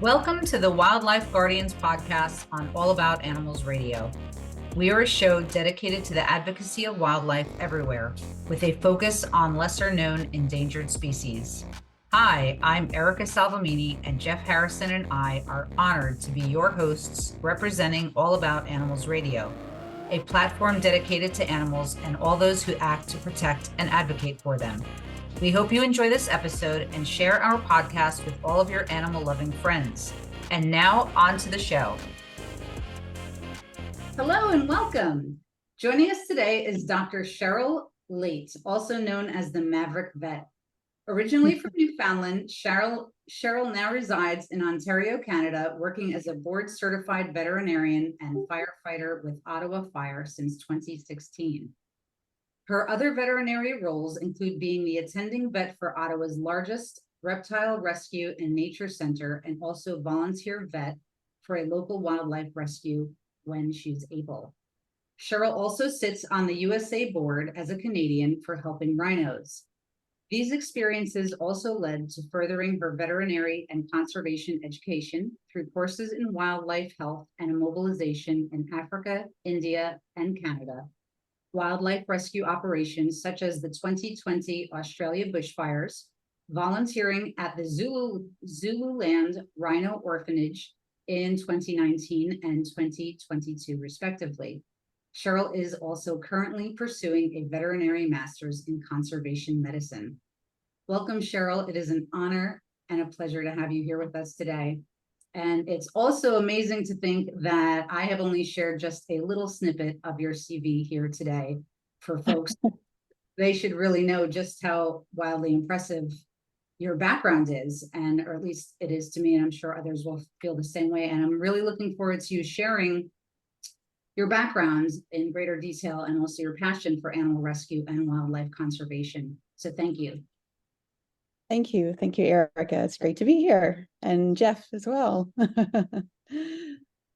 Welcome to the Wildlife Guardians podcast on All About Animals Radio. We are a show dedicated to the advocacy of wildlife everywhere, with a focus on lesser-known endangered species. Hi, I'm Erica Salvemini, and Jeff Harrison and I are honored to be your hosts representing All About Animals Radio, a platform dedicated to animals and all those who act to protect and advocate for them. We hope you enjoy this episode and share our podcast with all of your animal-loving friends. And now, on to the show. Hello and welcome. Joining us today is Dr. Cheryl Laite, also known as the Maverick Vet. Originally from Newfoundland, Cheryl now resides in Ontario, Canada, working as a board-certified veterinarian and firefighter with Ottawa Fire since 2016. Her other veterinary roles include being the attending vet for Ottawa's largest reptile rescue and nature center, and also volunteer vet for a local wildlife rescue when she's able. Cheryl also sits on the USA board as a Canadian for Helping Rhinos. These experiences also led to furthering her veterinary and conservation education through courses in wildlife health and immobilization in Africa, India, and Canada, wildlife rescue operations such as the 2020 Australia bushfires, volunteering at the Zululand Rhino Orphanage in 2019 and 2022, respectively. Cheryl is also currently pursuing a veterinary master's in conservation medicine. Welcome, Cheryl. It is an honor and a pleasure to have you here with us today. And it's also amazing to think that I have only shared just a little snippet of your CV here today for folks. They should really know just how wildly impressive your background is, and or at least it is to me, and I'm sure others will feel the same way. And I'm really looking forward to you sharing your background in greater detail and also your passion for animal rescue and wildlife conservation. So thank you. Thank you. Thank you, Erica. It's great to be here. And Jeff as well.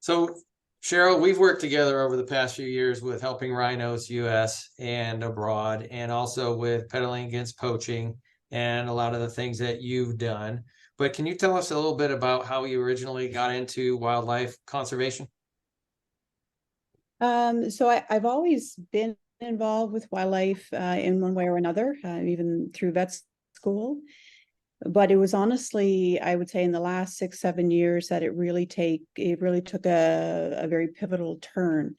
So, Cheryl, we've worked together over the past few years with Helping Rhinos US and abroad, and also with Pedaling Against Poaching and a lot of the things that you've done. But can you tell us a little bit about how you originally got into wildlife conservation? So I've always been involved with wildlife in one way or another, even through vet school. But it was honestly, I would say, in the last 6-7 years that it really took a very pivotal turn.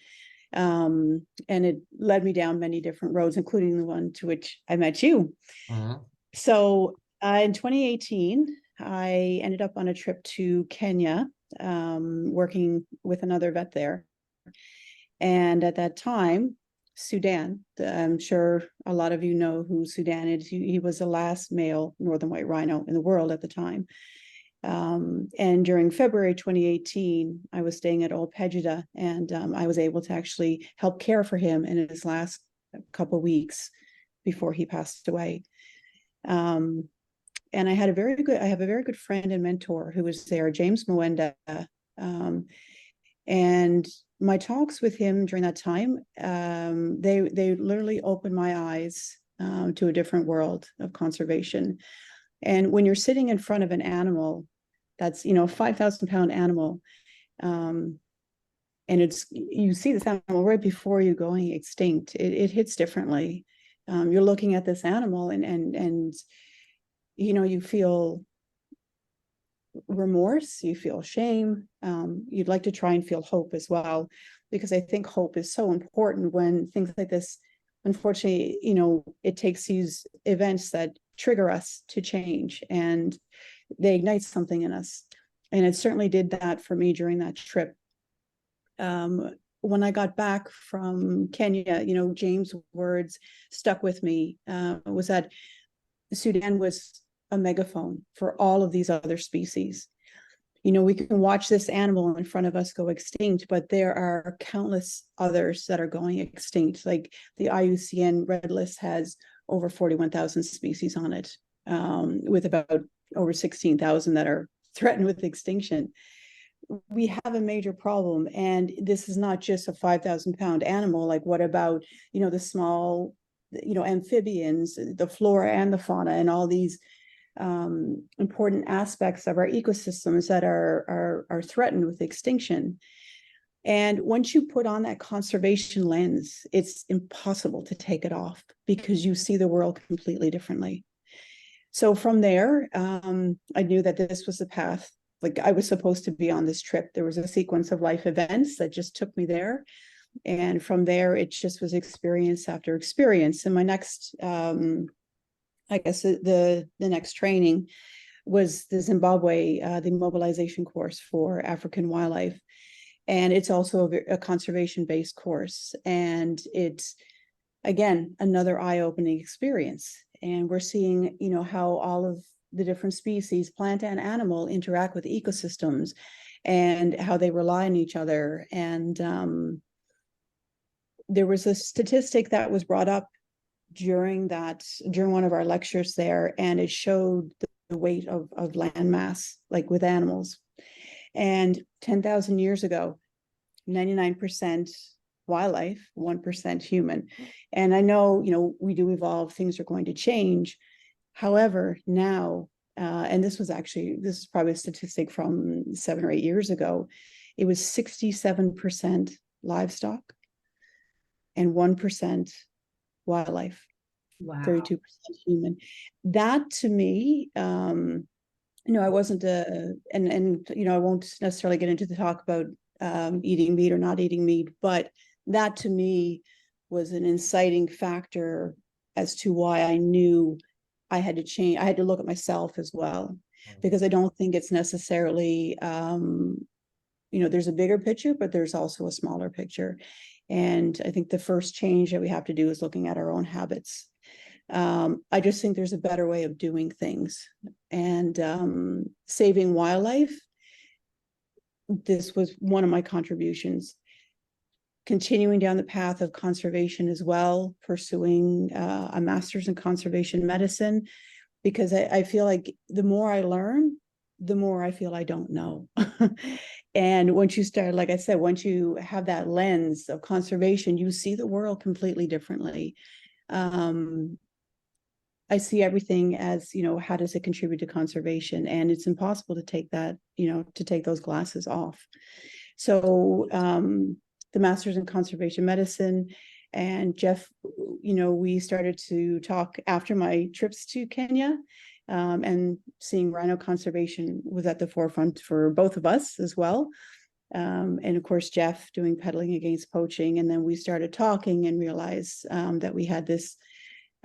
And it led me down many different roads, including the one to which I met you. Uh-huh. So in 2018, I ended up on a trip to Kenya, working with another vet there. And at that time, Sudan, I'm sure a lot of you know who Sudan is. He was the last male Northern White Rhino in the world at the time. And during February 2018, I was staying at Old Pejida, and I was able to actually help care for him in his last couple of weeks before he passed away. And I have a very good friend and mentor who was there, James Mwenda. And my talks with him during that time, they literally opened my eyes to a different world of conservation. And when you're sitting in front of an animal that's, a 5,000-pound animal, and you see this animal right before you going extinct, it hits differently. You're looking at this animal and you feel remorse, you feel shame, you'd like to try and feel hope as well, because I think hope is so important when things like this, unfortunately, it takes these events that trigger us to change, and they ignite something in us. And it certainly did that for me during that trip. When I got back from Kenya, James' words stuck with me, was that Sudan was a megaphone for all of these other species. We can watch this animal in front of us go extinct, but there are countless others that are going extinct. Like the IUCN Red List has over 41,000 species on it, with about over 16,000 that are threatened with extinction. We have a major problem, and this is not just a 5,000-pound animal. Like, what about, the small, amphibians, the flora and the fauna, and all these important aspects of our ecosystems that are threatened with extinction. And once you put on that conservation lens, it's impossible to take it off because you see the world completely differently. So from there, I knew that this was the path. Like, I was supposed to be on this trip. There was a sequence of life events that just took me there. And from there, it just was experience after experience. And my next, I guess the next training was the Zimbabwe, the mobilization course for African wildlife. And it's also a conservation-based course. And it's, again, another eye-opening experience. And we're seeing, you know, how all of the different species, plant and animal, interact with ecosystems and how they rely on each other. And there was a statistic that was brought up during one of our lectures there, and it showed the weight of land mass, like with animals. And 10,000 years ago, 99% wildlife, 1% human. And I know, you know, we do evolve, things are going to change. However, now, and this is probably a statistic from 7 or 8 years ago, it was 67% livestock and 1% wildlife, Wow. 32% human. That to me, you know, I wasn't and you know, I won't necessarily get into the talk about eating meat or not eating meat, but that to me was an inciting factor as to why I knew I had to change. I had to look at myself as well, because I don't think it's necessarily, you know, there's a bigger picture, but there's also a smaller picture. And I think the first change that we have to do is looking at our own habits. I just think there's a better way of doing things. And saving wildlife, this was one of my contributions. Continuing down the path of conservation as well, pursuing a master's in conservation medicine, because I feel like the more I learn, the more I feel I don't know. And once you start, like I said, once you have that lens of conservation, you see the world completely differently. I see everything as, you know, how does it contribute to conservation? And it's impossible to take that, you know, to take those glasses off. So the master's in conservation medicine, and Jeff, you know, we started to talk after my trips to Kenya, and seeing rhino conservation was at the forefront for both of us as well. And of course, Jeff doing pedaling against poaching. And then we started talking and realized that we had this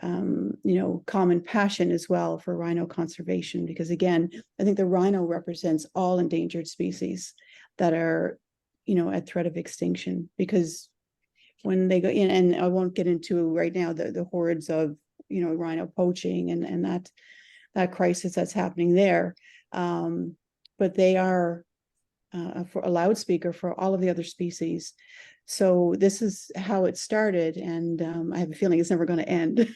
you know, common passion as well for rhino conservation, because again, I think the rhino represents all endangered species that are, you know, at threat of extinction. Because when they go in, and I won't get into right now the hordes of, you know, rhino poaching and that crisis that's happening there, but they are for a loudspeaker for all of the other species. So this is how it started, and I have a feeling it's never going to end.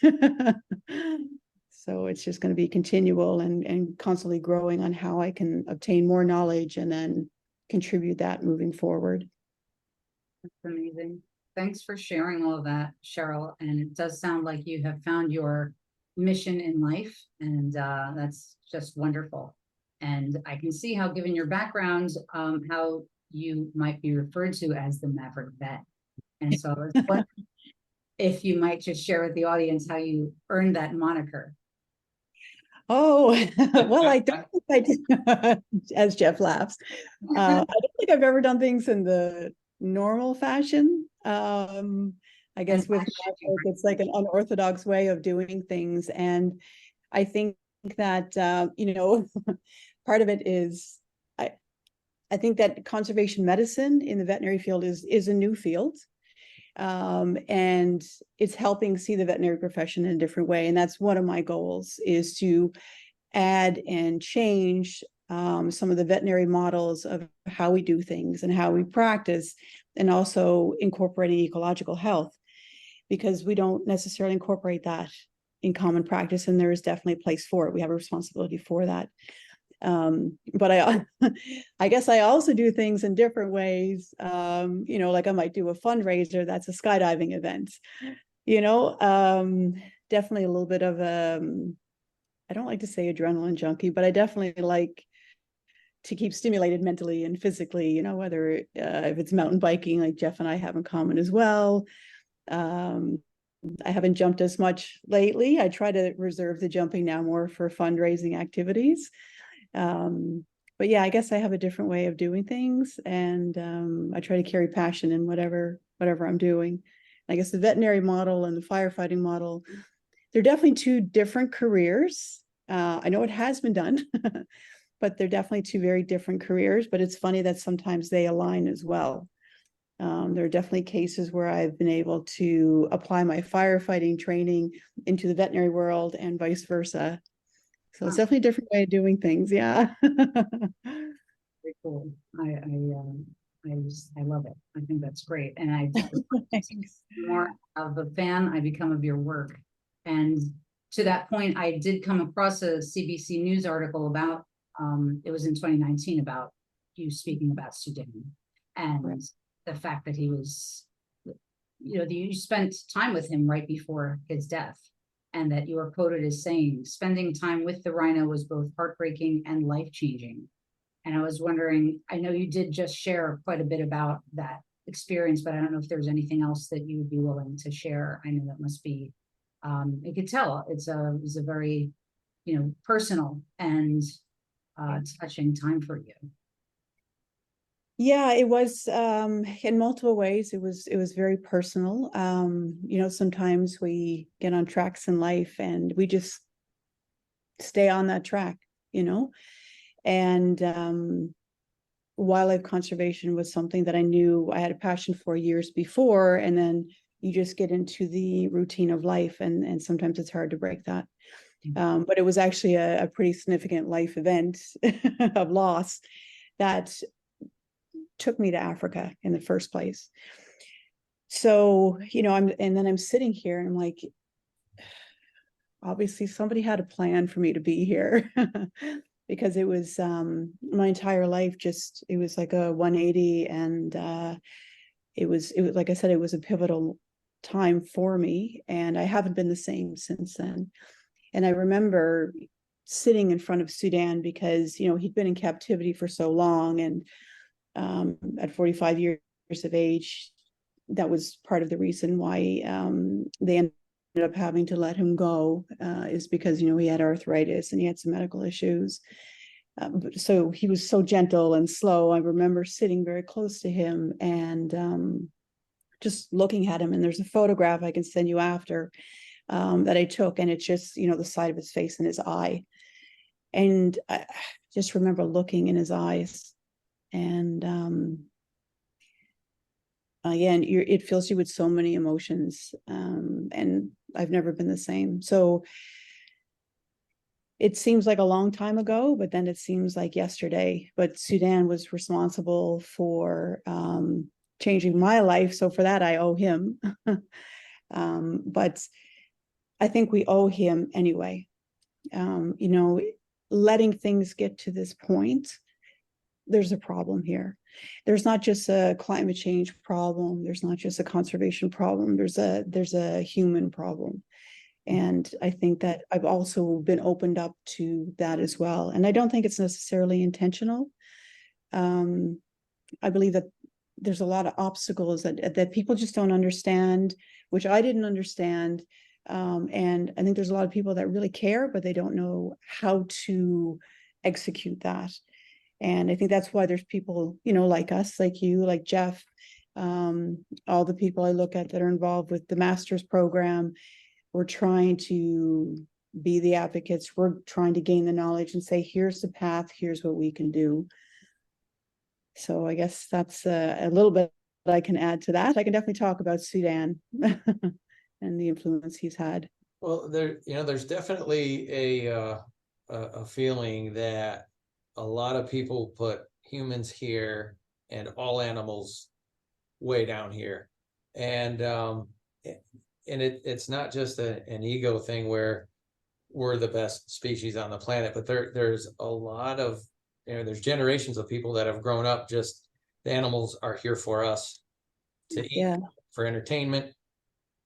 So it's just going to be continual and constantly growing on how I can obtain more knowledge and then contribute that moving forward. That's amazing. Thanks for sharing all of that, Cheryl. And it does sound like you have found your mission in life, and that's just wonderful. And I can see how, given your background, how you might be referred to as the Maverick Vet. And so if you might just share with the audience how you earned that moniker. Oh, well, I don't think I did, as Jeff laughs. I don't think I've ever done things in the normal fashion. I guess with Maverick, it's like an unorthodox way of doing things. And I think that, you know, part of it is, I think that conservation medicine in the veterinary field is a new field. And it's helping see the veterinary profession in a different way. And that's one of my goals, is to add and change some of the veterinary models of how we do things and how we practice, and also incorporating ecological health, because we don't necessarily incorporate that in common practice. And there is definitely a place for it. We have a responsibility for that. But I guess I also do things in different ways. You know, like I might do a fundraiser that's a skydiving event, you know, definitely a little bit of I don't like to say adrenaline junkie, but I definitely like to keep stimulated mentally and physically, you know, whether if it's mountain biking, like Jeff and I have in common as well. I haven't jumped as much lately. I try to reserve the jumping now more for fundraising activities. But yeah, I guess I have a different way of doing things, and I try to carry passion in whatever I'm doing. I guess the veterinary model and the firefighting model, they're definitely two different careers. I know it has been done, but they're definitely two very different careers. But it's funny that sometimes they align as well. There are definitely cases where I've been able to apply my firefighting training into the veterinary world and vice versa. So it's definitely a different way of doing things. Yeah. Very cool. I love it. I think that's great. And I more of a fan I become of your work. And to that point, I did come across a CBC News article about, it was in 2019, about you speaking about Sudan and Right. the fact that he was, you know, you spent time with him right before his death, and that you were quoted as saying, spending time with the rhino was both heartbreaking and life-changing. And I was wondering, I know you did just share quite a bit about that experience, but I don't know if there's anything else that you would be willing to share. I know that must be, you could tell it's a very, you know, personal and touching time for you. Yeah, it was in multiple ways. It was very personal. You know, sometimes we get on tracks in life and we just stay on that track, you know. And wildlife conservation was something that I knew I had a passion for years before, and then you just get into the routine of life, and sometimes it's hard to break that. But it was actually a pretty significant life event of loss that took me to Africa in the first place. So, you know, I'm sitting here and I'm like, obviously somebody had a plan for me to be here. Because it was my entire life, just it was like a 180, and it was like I said, it was a pivotal time for me, and I haven't been the same since then. And I remember sitting in front of Sudan because, you know, he'd been in captivity for so long, and at 45 years of age, that was part of the reason why they ended up having to let him go, is because, you know, he had arthritis and he had some medical issues. So he was so gentle and slow. I remember sitting very close to him and just looking at him. And there's a photograph I can send you after that I took, and it's just, you know, the side of his face and his eye. And I just remember looking in his eyes, and again, it fills you with so many emotions, and I've never been the same. So it seems like a long time ago, but then it seems like yesterday. But Sudan was responsible for changing my life, so for that I owe him. But I think we owe him anyway. You know, letting things get to this point, there's a problem here. There's not just a climate change problem. There's not just a conservation problem. There's a human problem. And I think that I've also been opened up to that as well. And I don't think it's necessarily intentional. I believe that there's a lot of obstacles that people just don't understand, which I didn't understand. And I think there's a lot of people that really care, but they don't know how to execute that. And I think that's why there's people, you know, like us, like you, like Jeff, all the people I look at that are involved with the master's program. We're trying to be the advocates. We're trying to gain the knowledge and say, here's the path, here's what we can do. So I guess that's a little bit that I can add to that. I can definitely talk about Sudan and the influence he's had. Well, there's definitely a feeling that a lot of people put humans here and all animals way down here. And it's not just an ego thing where we're the best species on the planet, but there's a lot of, there's generations of people that have grown up just, the animals are here for us to eat, for entertainment,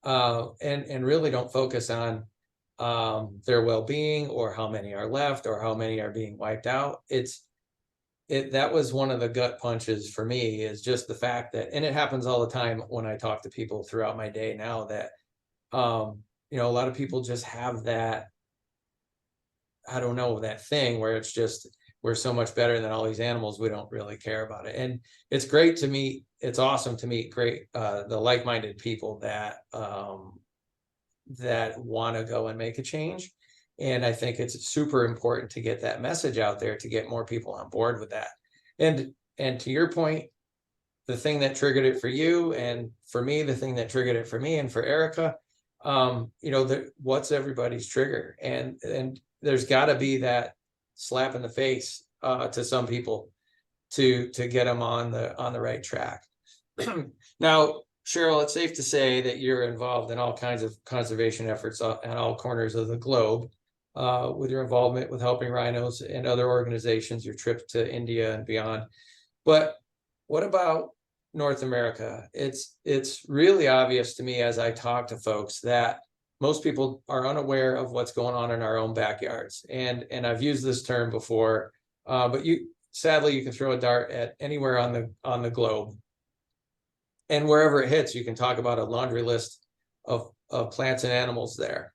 and really don't focus on their well-being, or how many are left, or how many are being wiped out. That was one of the gut punches for me, is just the fact that, and it happens all the time when I talk to people throughout my day now, that a lot of people just have that, I don't know, that thing where it's just, we're so much better than all these animals, we don't really care about it. And it's great to meet, it's awesome to meet the like-minded people that that want to go and make a change. And I think it's super important to get that message out there, to get more people on board with that. And to your point, the thing that triggered it for you, and for me, the thing that triggered it for me and for Erica, what's everybody's trigger? And there's got to be that slap in the face to some people to get them on the right track. Now, Cheryl, it's safe to say that you're involved in all kinds of conservation efforts on all corners of the globe, with your involvement with Helping Rhinos and other organizations, your trip to India and beyond. But what about North America? It's really obvious to me, as I talk to folks, that most people are unaware of what's going on in our own backyards. And I've used this term before, but sadly you can throw a dart at anywhere on the globe, and wherever it hits, you can talk about a laundry list of plants and animals there.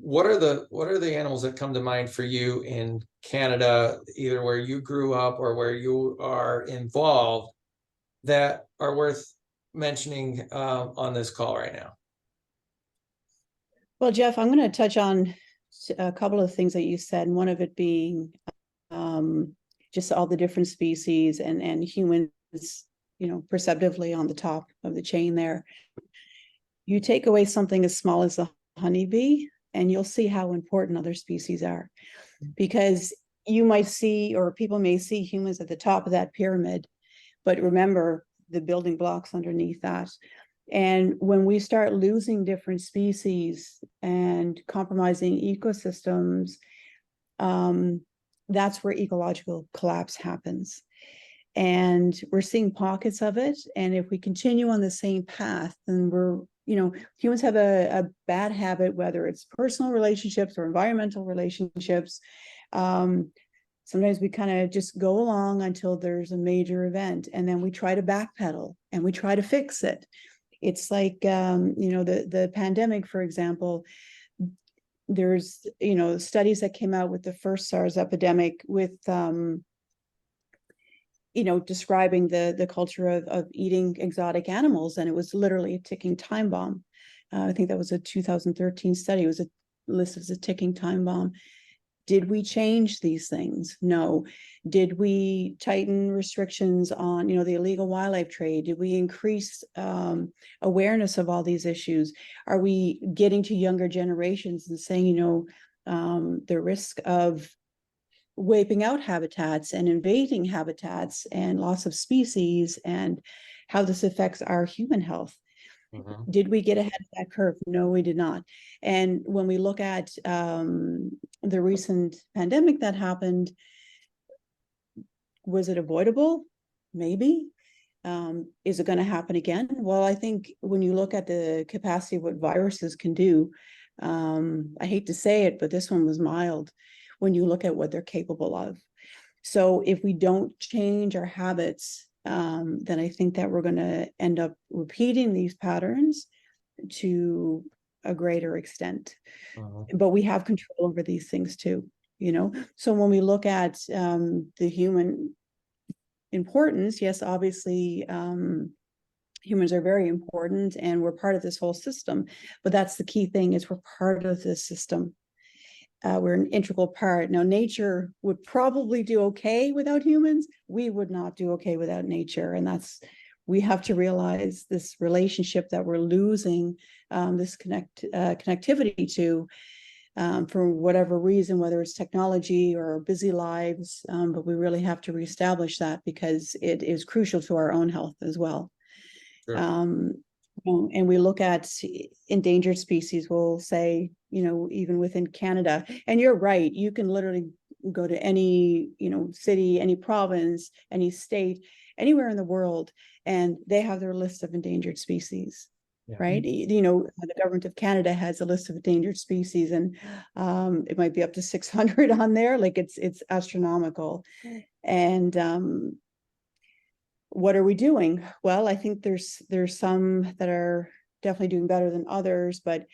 What are the animals that come to mind for you in Canada, either where you grew up or where you are involved, that are worth mentioning on this call right now? Well, Jeff, I'm going to touch on a couple of things that you said, and one of it being just all the different species and humans, perceptively on the top of the chain there. You take away something as small as the honeybee, and you'll see how important other species are. Because you might see, or people may see, humans at the top of that pyramid, but remember the building blocks underneath that. And when we start losing different species and compromising ecosystems, that's where ecological collapse happens. And we're seeing pockets of it. And if we continue on the same path, then humans have a bad habit, whether it's personal relationships or environmental relationships. Sometimes we kind of just go along until there's a major event, and then we try to backpedal and we try to fix it. It's like, the pandemic, for example. There's, studies that came out with the first SARS epidemic with, describing the culture of eating exotic animals. And it was literally a ticking time bomb. I think that was a 2013 study. It was listed as a ticking time bomb. Did we change these things? No. Did we tighten restrictions on, the illegal wildlife trade? Did we increase awareness of all these issues? Are we getting to younger generations and saying, the risk of wiping out habitats and invading habitats and loss of species and how this affects our human health? Mm-hmm. Did we get ahead of that curve? No, we did not. And when we look at the recent pandemic that happened, was it avoidable? Maybe. Is it going to happen again? Well, I think when you look at the capacity of what viruses can do, I hate to say it, but this one was mild when you look at what they're capable of. So if we don't change our habits, then I think that we're going to end up repeating these patterns to a greater extent. But we have control over these things too, So when we look at the human importance, yes, obviously, humans are very important and we're part of this whole system. But that's the key thing, is we're part of this system. We're an integral part. Now, nature would probably do okay without humans. We would not do okay without nature. And we have to realize this relationship that we're losing, this connectivity to, for whatever reason, whether it's technology or our busy lives. But we really have to reestablish that, because it is crucial to our own health as well. Sure. And we look at endangered species, we'll say, even within Canada. And you're right, you can literally go to any, city, any province, any state, anywhere in the world, and they have their list of endangered species. right? You know, the government of Canada has a list of endangered species, and it might be up to 600 on there. Like it's astronomical. And what are we doing? Well, I think there's some that are definitely doing better than others, but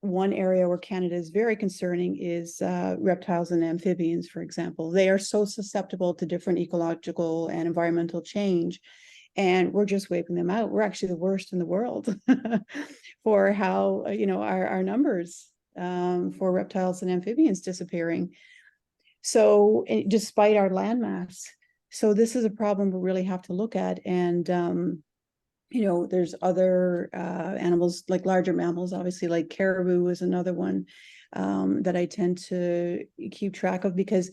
one area where Canada is very concerning is reptiles and amphibians, for example. They are so susceptible to different ecological and environmental change, and we're just wiping them out. We're actually the worst in the world for how, you know, our numbers for reptiles and amphibians disappearing. So despite our landmass, so this is a problem we really have to look at. And you know, there's other animals, like larger mammals, obviously, like caribou is another one that I tend to keep track of, because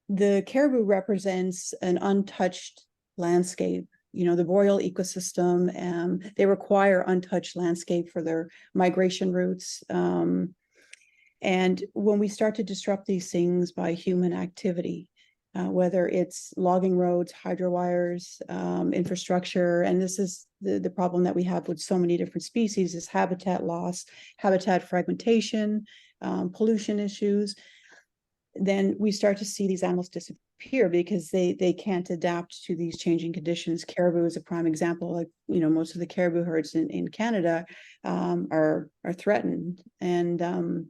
the caribou represents an untouched landscape. You know, the boreal ecosystem, they require untouched landscape for their migration routes. And when we start to disrupt these things by human activity, whether it's logging roads, hydro wires, infrastructure, and this is the problem that we have with so many different species, is habitat loss, habitat fragmentation, pollution issues, then we start to see these animals disappear because they can't adapt to these changing conditions. Caribou is a prime example. Like, you know, most of the caribou herds in Canada are threatened, and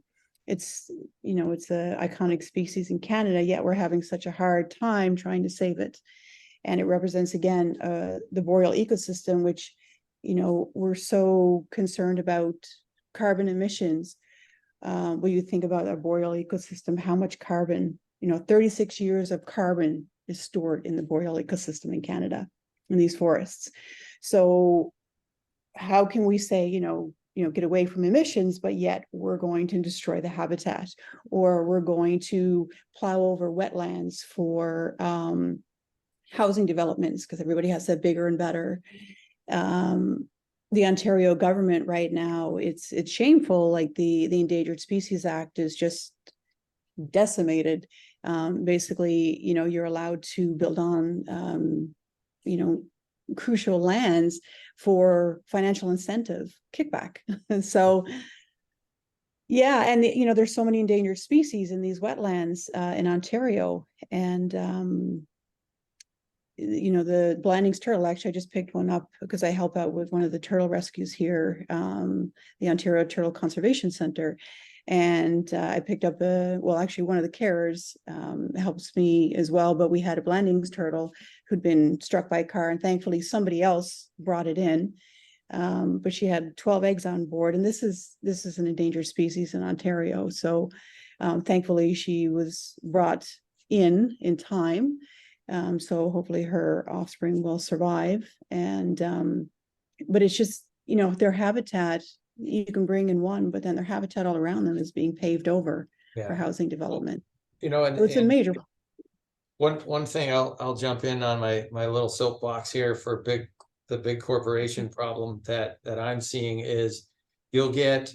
it's, you know, it's an iconic species in Canada, yet we're having such a hard time trying to save it. And it represents, again, the boreal ecosystem, which, you know, we're so concerned about carbon emissions. When you think about our boreal ecosystem, how much carbon, you know, 36 years of carbon is stored in the boreal ecosystem in Canada, in these forests. So how can we say, you know, get away from emissions, but yet we're going to destroy the habitat, or we're going to plow over wetlands for housing developments because everybody has that bigger and better. The Ontario government right now, it's shameful. Like the Endangered Species Act is just decimated. Basically, you know, you're allowed to build on, you know, crucial lands for financial incentive kickback. So yeah, and you know, there's so many endangered species in these wetlands in Ontario, and you know, the Blandings turtle, actually I just picked one up because I help out with one of the turtle rescues here, the Ontario Turtle Conservation Center. And I picked up well, actually one of the carers helps me as well, but we had a Blandings turtle who'd been struck by a car, and thankfully somebody else brought it in. But she had 12 eggs on board, and this is an endangered species in Ontario. So thankfully she was brought in time. So hopefully her offspring will survive. And but it's just, you know, their habitat, you can bring in one, but then their habitat all around them is being paved over for housing development. You know, and so it's a major. one thing I'll jump in on my little soapbox here for the big corporation problem that I'm seeing is you'll get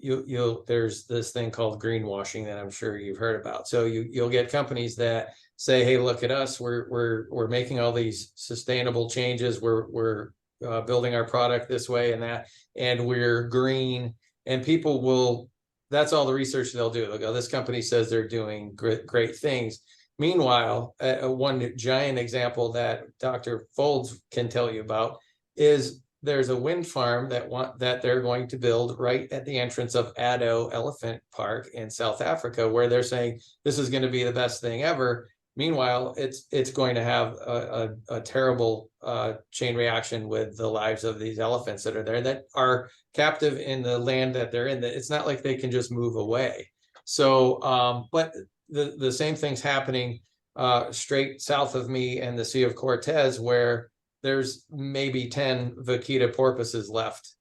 there's this thing called greenwashing that I'm sure you've heard about. So you'll get companies that say, hey, look at us, we're making all these sustainable changes, we're building our product this way and that, and we're green, and people will, that's all the research they'll do. They'll go, this company says they're doing great things. Meanwhile, one giant example that Dr. Folds can tell you about is there's a wind farm that they're going to build right at the entrance of Addo Elephant Park in South Africa, where they're saying this is going to be the best thing ever. Meanwhile, it's going to have a terrible chain reaction with the lives of these elephants that are there, that are captive in the land that they're in. That it's not like they can just move away. So, but the same thing's happening straight south of me and the Sea of Cortez, where there's maybe 10 vaquita porpoises left.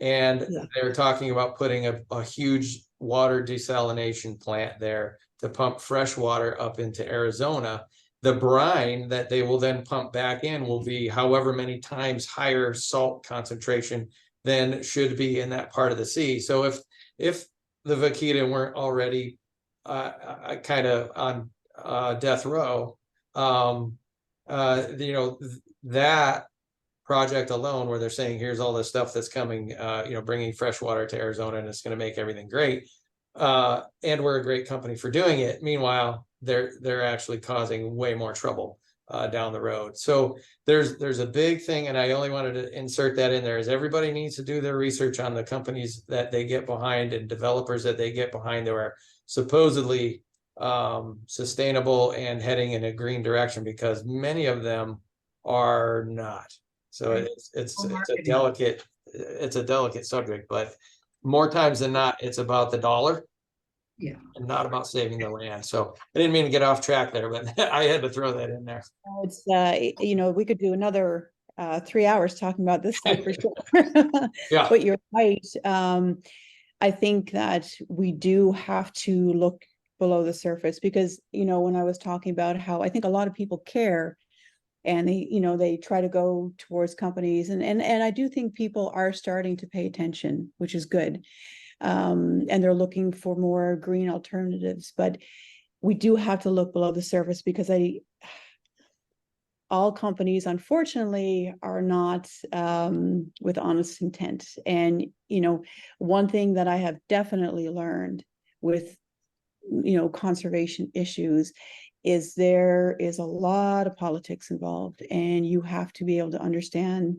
And they're talking about putting a huge water desalination plant there to pump fresh water up into Arizona. The brine that they will then pump back in will be however many times higher salt concentration than should be in that part of the sea. So if the vaquita weren't already kind of on death row, you know, that project alone where they're saying, here's all this stuff that's coming, bringing fresh water to Arizona and it's going to make everything great. And we're a great company for doing it. Meanwhile, they're actually causing way more trouble down the road. So there's a big thing, and I only wanted to insert that in there, is everybody needs to do their research on the companies that they get behind and developers that they get behind that are supposedly sustainable and heading in a green direction, because many of them are not. So Right. it's a delicate subject, but more times than not, it's about the dollar. Yeah. And not about saving the land. So I didn't mean to get off track there, but I had to throw that in there. It's, we could do another 3 hours talking about this stuff for sure. Yeah. But you're right. I think that we do have to look below the surface, because, when I was talking about how I think a lot of people care, and they try to go towards companies, and I do think people are starting to pay attention, which is good. And they're looking for more green alternatives, but we do have to look below the surface, because all companies, unfortunately, are not with honest intent. And one thing that I have definitely learned with conservation issues is there is a lot of politics involved, and you have to be able to understand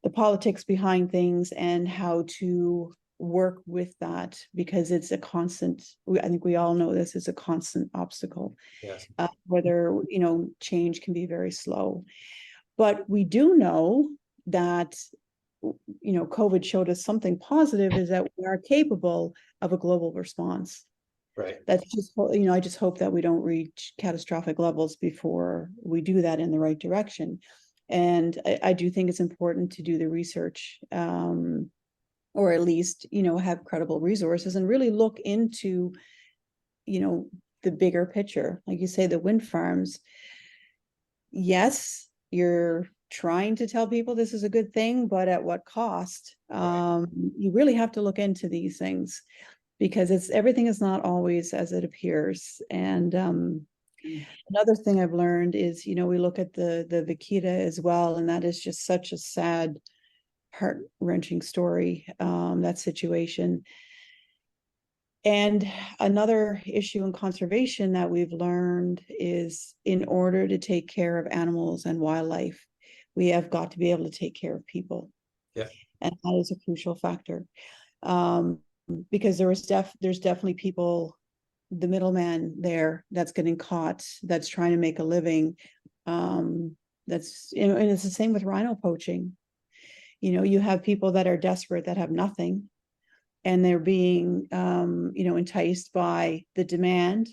the politics behind things and how to work with that, because it's a constant, I think we all know this is a constant obstacle. Yes. Whether change can be very slow, but we do know that COVID showed us something positive, is that we are capable of a global response. Right. That's just, I just hope that we don't reach catastrophic levels before we do that in the right direction. And I do think it's important to do the research, or at least, have credible resources and really look into, the bigger picture. Like you say, the wind farms, yes, you're trying to tell people this is a good thing, but at what cost? Right. You really have to look into these things, because everything is not always as it appears. And another thing I've learned is, we look at the vaquita as well, and that is just such a sad, heart-wrenching story, that situation. And another issue in conservation that we've learned is, in order to take care of animals and wildlife, we have got to be able to take care of people. Yeah. And that is a crucial factor. Because there's definitely people, the middleman there, that's getting caught, that's trying to make a living. And it's the same with rhino poaching. You have people that are desperate, that have nothing, and they're being enticed by the demand,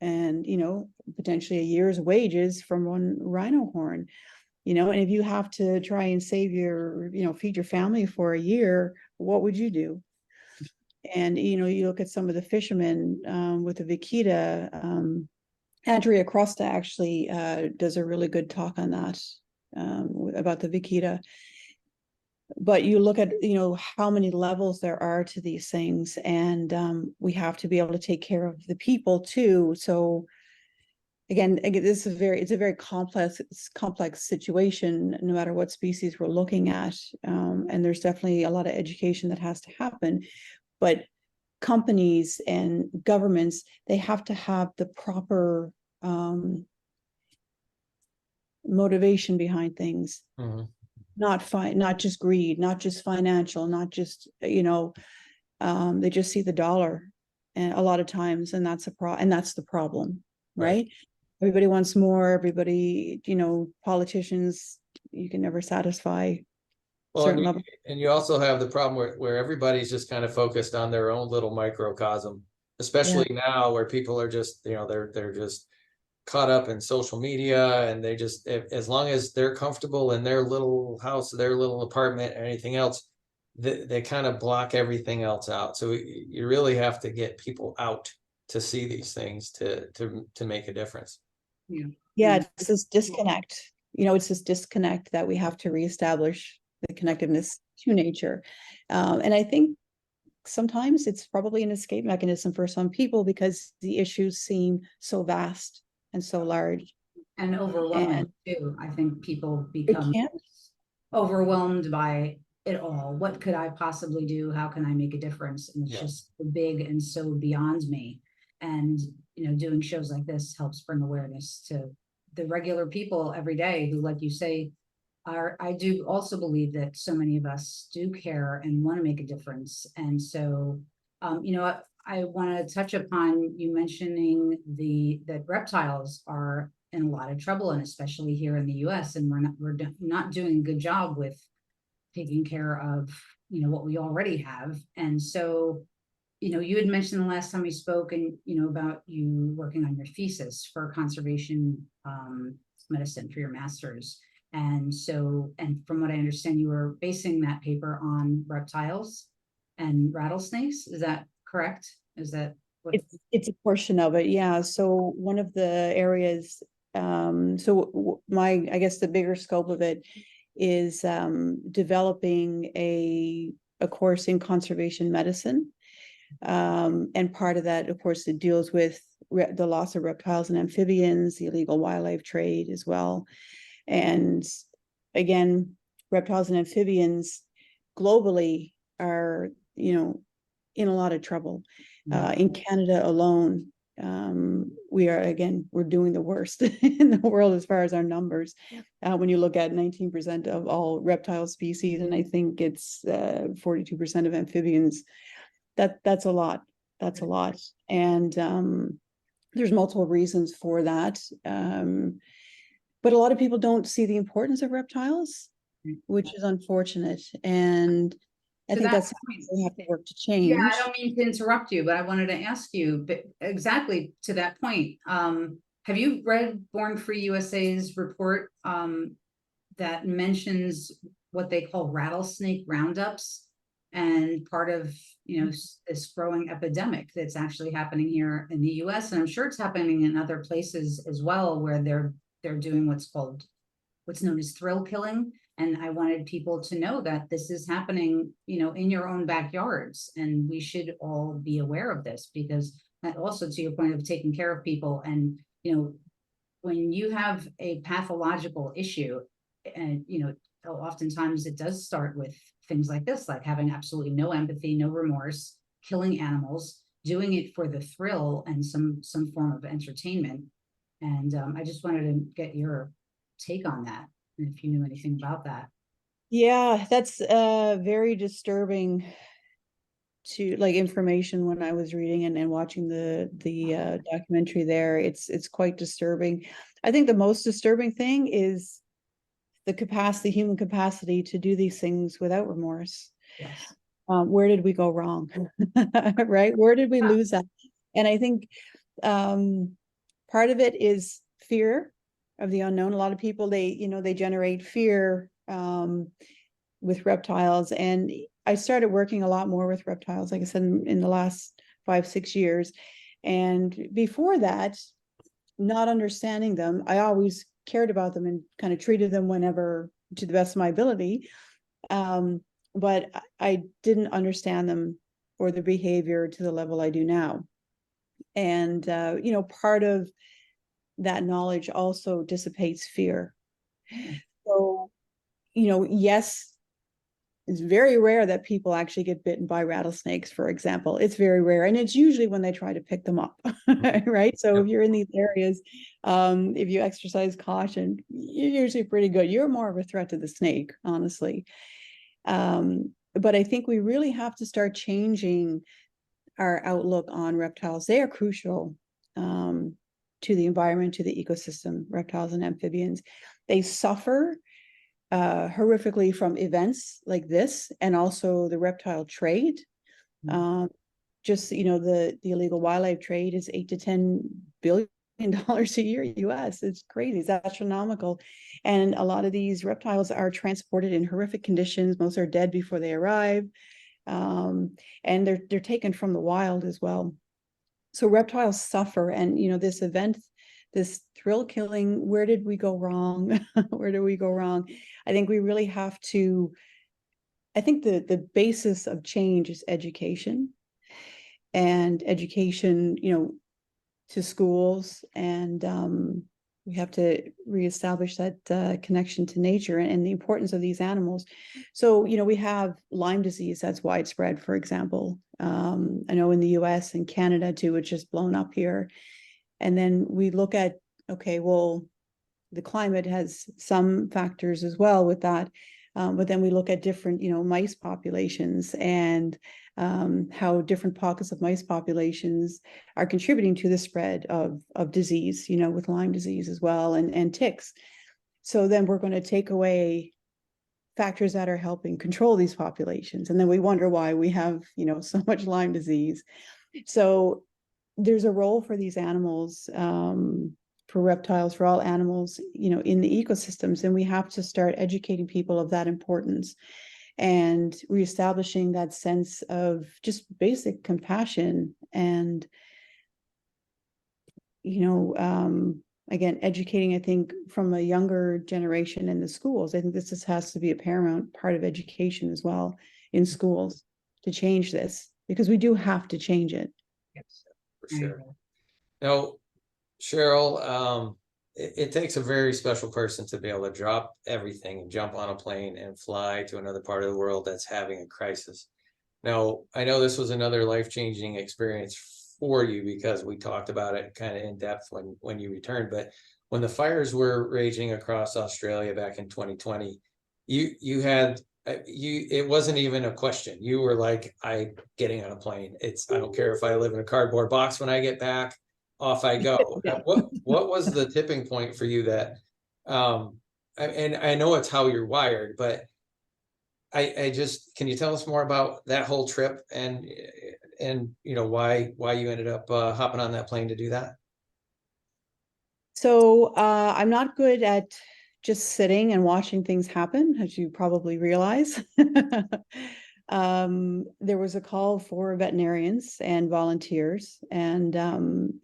and potentially a year's wages from one rhino horn. And if you have to try and save feed your family for a year, what would you do? And you look at some of the fishermen with the vaquita. Andrea Crosta actually does a really good talk on that, about the vaquita. But you look at how many levels there are to these things, and we have to be able to take care of the people too. So again, it's a very complex situation, no matter what species we're looking at. And there's definitely a lot of education that has to happen. But companies and governments, they have to have the proper motivation behind things. Mm-hmm. Not just greed, not just financial, not just, they just see the dollar, and a lot of times, and that's the problem, right? Everybody wants more, everybody, politicians, you can never satisfy. Well, and you also have the problem where everybody's just kind of focused on their own little microcosm, especially now, where people are just, they're just caught up in social media, and they just, as long as they're comfortable in their little house, their little apartment, or anything else, they kind of block everything else out. So you really have to get people out to see these things to make a difference. Yeah, it's this disconnect. It's this disconnect that we have to reestablish, the connectiveness to nature. And I think sometimes it's probably an escape mechanism for some people, because the issues seem so vast and so large and overwhelming too. I think people become overwhelmed by it all. What could I possibly do? How can I make a difference? And it's Yeah. just so big and so beyond me. And, doing shows like this helps bring awareness to the regular people every day who, like you say, I do also believe that so many of us do care and want to make a difference. And so, I want to touch upon you mentioning that reptiles are in a lot of trouble, and especially here in the US, and we're not doing a good job with taking care of, what we already have. And so, you had mentioned the last time we spoke, and, about you working on your thesis for conservation medicine for your master's. And so, and from what I understand, you were basing that paper on reptiles and rattlesnakes. Is that correct? Is that what? It's a portion of it, yeah. So one of the areas, I guess the bigger scope of it is developing a course in conservation medicine. And part of that, of course, it deals with the loss of reptiles and amphibians, the illegal wildlife trade as well. And again, reptiles and amphibians globally are, in a lot of trouble. In Canada alone, we're doing the worst in the world as far as our numbers. When you look at 19% of all reptile species, and I think it's 42% of amphibians, that's a lot. That's a lot. And there's multiple reasons for that. But a lot of people don't see the importance of reptiles, which is unfortunate. And I think that's something we have to work to change. Yeah, I don't mean to interrupt you, but I wanted to ask you, but exactly to that point. Have you read Born Free USA's report that mentions what they call rattlesnake roundups, and part of this growing epidemic that's actually happening here in the US, and I'm sure it's happening in other places as well, where they're doing what's known as thrill killing. And I wanted people to know that this is happening, in your own backyards, and we should all be aware of this, because that also, to your point of taking care of people, and, when you have a pathological issue, and, oftentimes it does start with things like this, like having absolutely no empathy, no remorse, killing animals, doing it for the thrill and some form of entertainment. And I just wanted to get your take on that, and if you knew anything about that. Yeah, that's very disturbing to information when I was reading and watching the documentary there. It's quite disturbing. I think the most disturbing thing is the human capacity to do these things without remorse. Yes. Where did we go wrong? Right? Where did we lose that? And I think part of it is fear of the unknown. A lot of people, they generate fear with reptiles. And I started working a lot more with reptiles, like I said, in the last 5-6 years. And before that, not understanding them, I always cared about them and kind of treated them whenever, to the best of my ability. But I didn't understand them or their behavior to the level I do now. And, part of that knowledge also dissipates fear. So, yes, it's very rare that people actually get bitten by rattlesnakes, for example. It's very rare. And it's usually when they try to pick them up, right? So if you're in these areas, if you exercise caution, you're usually pretty good. You're more of a threat to the snake, honestly. But I think we really have to start changing our outlook on reptiles. They are crucial to the environment, to the ecosystem, reptiles and amphibians. They suffer horrifically from events like this, and also the reptile trade. Just, the illegal wildlife trade is $8 to $10 billion a year US. It's crazy. It's astronomical. And a lot of these reptiles are transported in horrific conditions. Most are dead before they arrive. And they're taken from the wild as well. So reptiles suffer. And, this event, this thrill killing, where did we go wrong? Where did we go wrong? I think we really have to, I think the basis of change is education, and education, to schools and we have to reestablish that connection to nature and the importance of these animals. So, we have Lyme disease that's widespread, for example. I know in the US and Canada too, it's just blown up here. And then we look at, okay, well, the climate has some factors as well with that. But then we look at different, mice populations and how different pockets of mice populations are contributing to the spread of disease, with Lyme disease as well, and ticks. So then we're going to take away factors that are helping control these populations. And then we wonder why we have, so much Lyme disease. So there's a role for these animals, for reptiles, for all animals, in the ecosystems. And we have to start educating people of that importance and reestablishing that sense of just basic compassion and, again, educating, I think, from a younger generation in the schools. I think this just has to be a paramount part of education as well in schools to change this, because we do have to change it. Yes, for sure. Now, Cheryl, it takes a very special person to be able to drop everything and jump on a plane and fly to another part of the world that's having a crisis. Now, I know this was another life-changing experience for you because we talked about it kind of in depth when you returned, but when the fires were raging across Australia back in 2020, you had it wasn't even a question. You were like, I getting on a plane. I don't care if I live in a cardboard box when I get back, off I go. Yeah. What was the tipping point for you that and I know it's how you're wired, but I just, can you tell us more about that whole trip and why you ended up hopping on that plane to do that? So I'm not good at just sitting and watching things happen, as you probably realize. There was a call for veterinarians and volunteers, and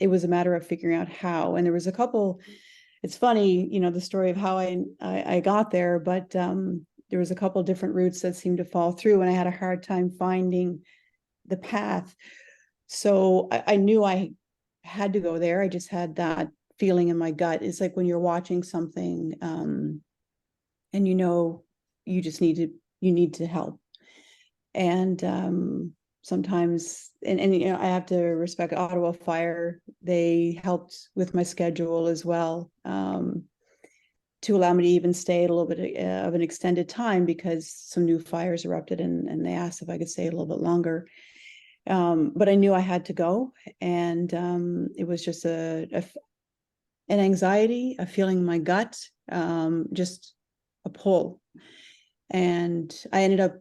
it was a matter of figuring out how. And there was a couple, it's funny, the story of how I got there, but there was a couple different routes that seemed to fall through, and I had a hard time finding the path. So I knew I had to go there. I just had that feeling in my gut. It's like when you're watching something and you just need to help. And sometimes, and I have to respect Ottawa Fire. They helped with my schedule as well, to allow me to even stay a little bit of an extended time because some new fires erupted, and they asked if I could stay a little bit longer. But I knew I had to go, and it was just an anxiety, a feeling in my gut, just a pull. And I ended up,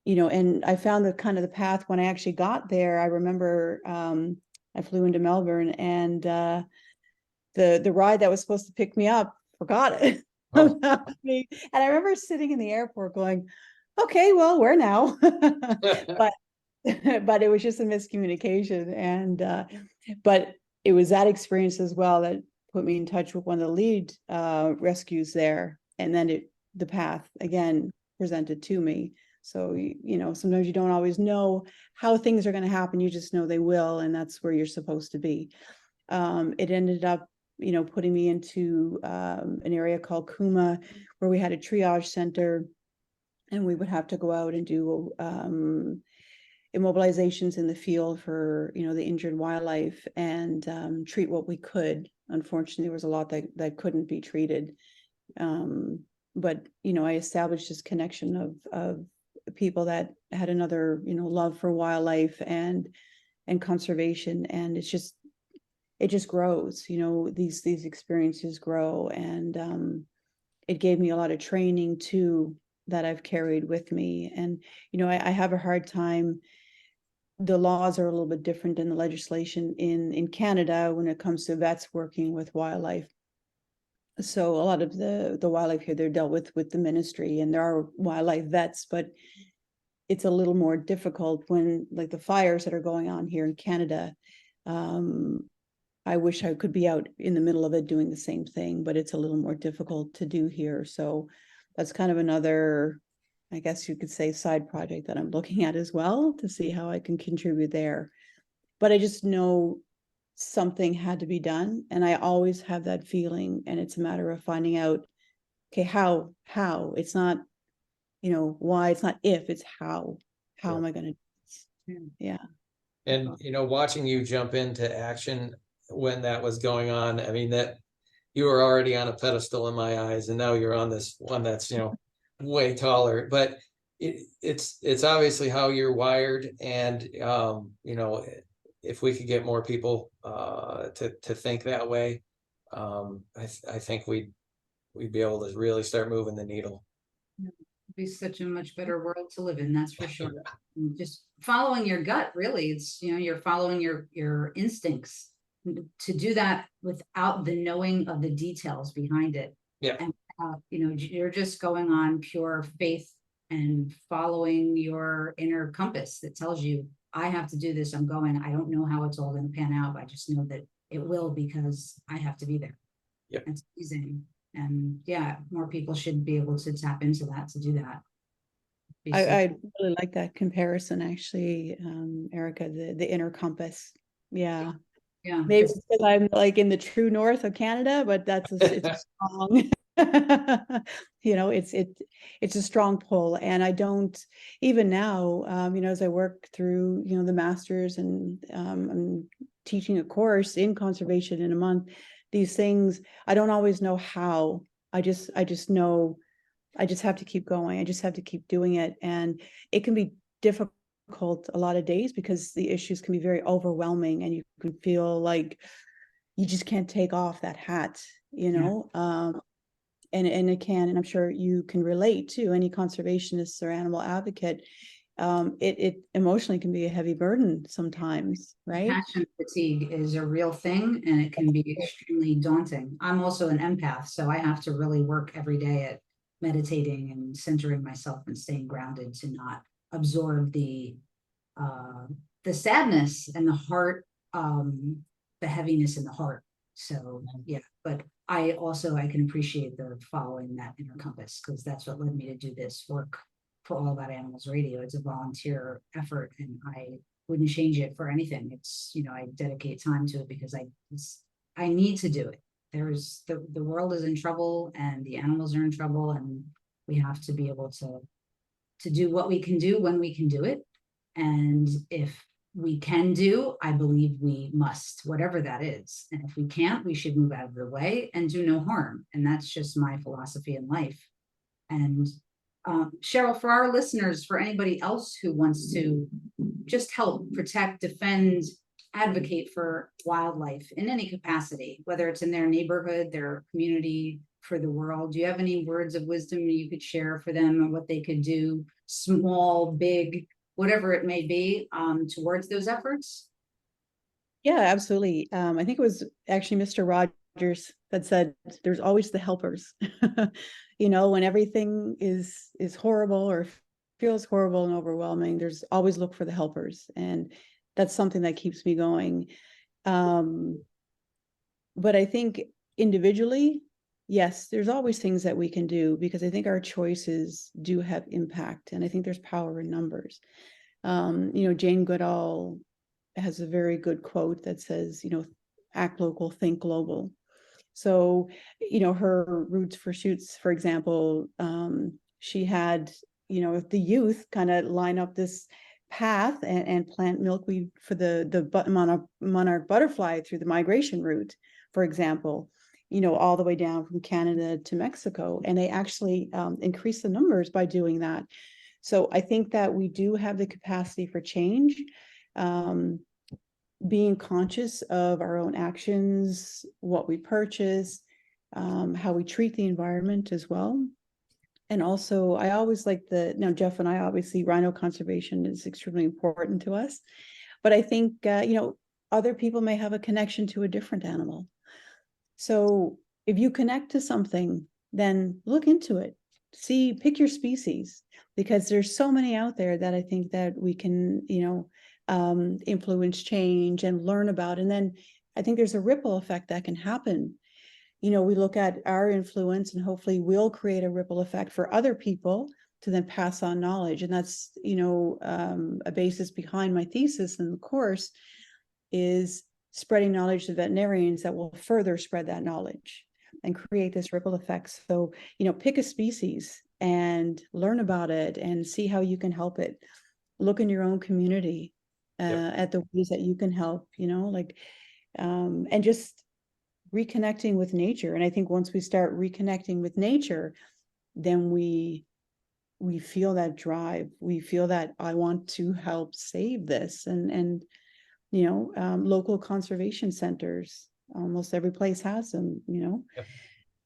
and I found the kind of the path when I actually got there. I remember I flew into Melbourne, and the ride that was supposed to pick me up forgot it. Oh. And I remember sitting in the airport going, okay, well, where now? But it was just a miscommunication. And but it was that experience as well that put me in touch with one of the lead rescues there. And then the path again presented to me. So, sometimes you don't always know how things are going to happen. You just know they will. And that's where you're supposed to be. It ended up, putting me into an area called Kuma, where we had a triage center, and we would have to go out and do immobilizations in the field for, the injured wildlife, and treat what we could. Unfortunately, there was a lot that couldn't be treated. But, I established this connection of people that had another, love for wildlife and conservation. And it just grows, these experiences grow. And it gave me a lot of training too, that I've carried with me. And, I have a hard time. The laws are a little bit different than the legislation in Canada when it comes to vets working with wildlife. So a lot of the wildlife here, they're dealt with the ministry, and there are wildlife vets, but it's a little more difficult when, like, the fires that are going on here in Canada. I wish I could be out in the middle of it doing the same thing, but it's a little more difficult to do here. So that's kind of another, I guess you could say, side project that I'm looking at as well, to see how I can contribute there. But I just know something had to be done. And I always have that feeling, and it's a matter of finding out, okay, how, it's not, why, it's not if, it's how Yeah. am I going to, yeah. And, watching you jump into action when that was going on, I mean, that you were already on a pedestal in my eyes, and now you're on this one that's, way taller, but it's obviously how you're wired. And, if we could get more people, to think that way, I think we'd be able to really start moving the needle. It'd be such a much better world to live in, that's for sure. And just following your gut, really, it's, you're following your instincts. To do that without the knowing of the details behind it. Yeah. And you're just going on pure faith and following your inner compass that tells you, I have to do this, I'm going. I don't know how it's all going to pan out, but I just know that it will, because I have to be there. Yep. It's amazing. And yeah, more people should be able to tap into that, to do that. I really like that comparison, actually, Erica, the inner compass. Yeah. Yeah. Maybe it's because I'm like in the true north of Canada, but it's a strong, it's a strong pull. And I don't, even now, as I work through, the masters, and I'm teaching a course in conservation in a month, these things, I don't always know how. I just know I just have to keep going. I just have to keep doing it. And it can be difficult a lot of days, because the issues can be very overwhelming, and you can feel like you just can't take off that hat, and it can, and I'm sure you can relate to any conservationist or animal advocate. It emotionally can be a heavy burden sometimes, right? Passion fatigue is a real thing, and it can be extremely daunting. I'm also an empath, so I have to really work every day at meditating and centering myself and staying grounded to not absorb the sadness and the heart, the heaviness in the heart. So yeah, but I can appreciate the following that inner compass, because that's what led me to do this work for All About Animals Radio. It's a volunteer effort, and I wouldn't change it for anything. It's, I dedicate time to it because I need to do it. There's the world is in trouble, and the animals are in trouble, and we have to be able to do what we can do when we can do it. And if we can do, I believe we must, whatever that is. And if we can't, we should move out of the way and do no harm. And that's just my philosophy in life. And Cheryl, for our listeners, for anybody else who wants to just help protect, defend, advocate for wildlife in any capacity, whether it's in their neighborhood, their community, for the world, do you have any words of wisdom you could share for them, or what they could do, small, big, whatever it may be, towards those efforts? Yeah, absolutely. I think it was actually Mr. Rogers that said, there's always the helpers. When everything is horrible or feels horrible and overwhelming, there's always look for the helpers. And that's something that keeps me going. But I think individually, yes, there's always things that we can do, because I think our choices do have impact, and I think there's power in numbers. Jane Goodall has a very good quote that says, act local, think global. So, her Roots for Shoots, for example, she had, the youth kind of line up this path and plant milkweed for the monarch butterfly through the migration route, for example, all the way down from Canada to Mexico. And they actually increase the numbers by doing that. So I think that we do have the capacity for change, being conscious of our own actions, what we purchase, how we treat the environment as well. And also, I always like now Jeff and I, obviously, rhino conservation is extremely important to us. But I think, other people may have a connection to a different animal. So if you connect to something, then look into it. Pick your species, because there's so many out there that I think that we can, influence change and learn about. And then I think there's a ripple effect that can happen. We look at our influence, and hopefully we'll create a ripple effect for other people to then pass on knowledge. And that's, a basis behind my thesis in the course is spreading knowledge to veterinarians that will further spread that knowledge and create this ripple effect. So, pick a species and learn about it and see how you can help it. Look in your own community at the ways that you can help, and just reconnecting with nature. And I think once we start reconnecting with nature, then we feel that drive. We feel that I want to help save this. And local conservation centers, almost every place has them, Yep.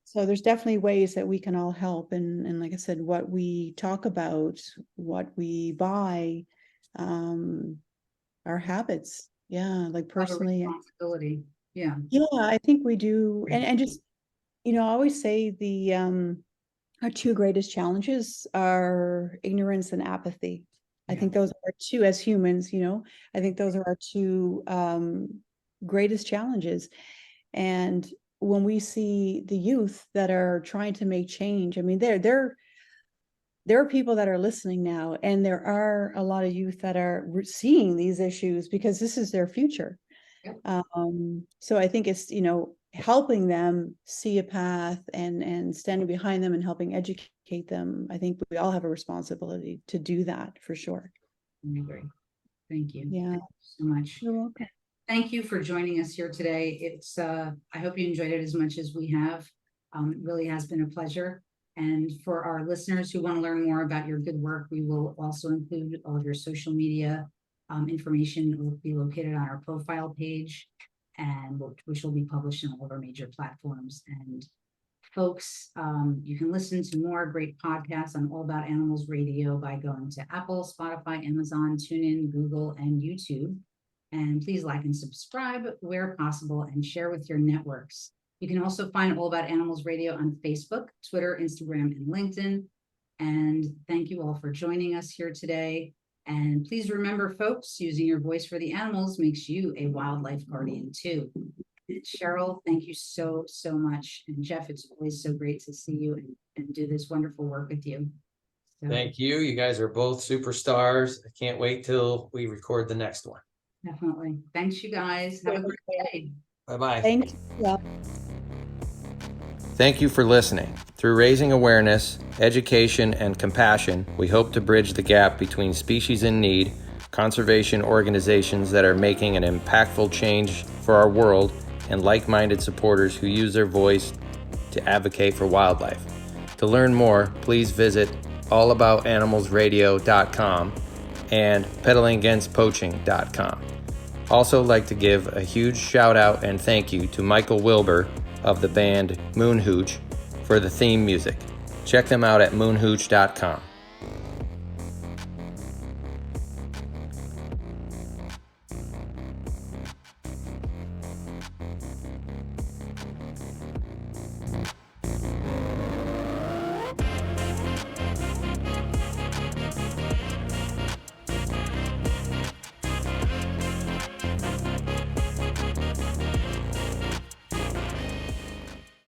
So there's definitely ways that we can all help. And like I said, what we talk about, what we buy, our habits. Yeah. Like personally. Responsibility. Yeah. Yeah, I think we do. And just, I always say our two greatest challenges are ignorance and apathy. I think those are two, as humans, I think those are our two greatest challenges. And when we see the youth that are trying to make change, I mean, there are people that are listening now, and there are a lot of youth that are seeing these issues because this is their future. Yep. So I think it's, helping them see a path and standing behind them and helping educate them. I think we all have a responsibility to do that for sure. I agree. Thank you. Yeah. Thank you so much. You're welcome. Thank you for joining us here today. It's I hope you enjoyed it as much as we have. It really has been a pleasure. And for our listeners who want to learn more about your good work, we will also include all of your social media information. Will be located on our profile page, and which will be published on all of our major platforms. And folks, you can listen to more great podcasts on All About Animals Radio by going to Apple, Spotify, Amazon, TuneIn, Google, and YouTube. And please like and subscribe where possible and share with your networks. You can also find All About Animals Radio on Facebook, Twitter, Instagram, and LinkedIn. And thank you all for joining us here today. And please remember, folks, using your voice for the animals makes you a wildlife guardian too. Cheryl, thank you so, so much. And Jeff, it's always so great to see you and do this wonderful work with you. So, Thank you. You guys are both superstars. I can't wait till we record the next one. definitely. Thanks, you guys. Have a great day. Bye-bye. Thank you. Thank you for listening. Through raising awareness, education, and compassion, we hope to bridge the gap between species in need, conservation organizations that are making an impactful change for our world, and like-minded supporters who use their voice to advocate for wildlife. To learn more, please visit allaboutanimalsradio.com and peddlingagainstpoaching.com. Also like to give a huge shout out and thank you to Michael Wilbur of the band Moonhooch for the theme music. Check them out at moonhooch.com.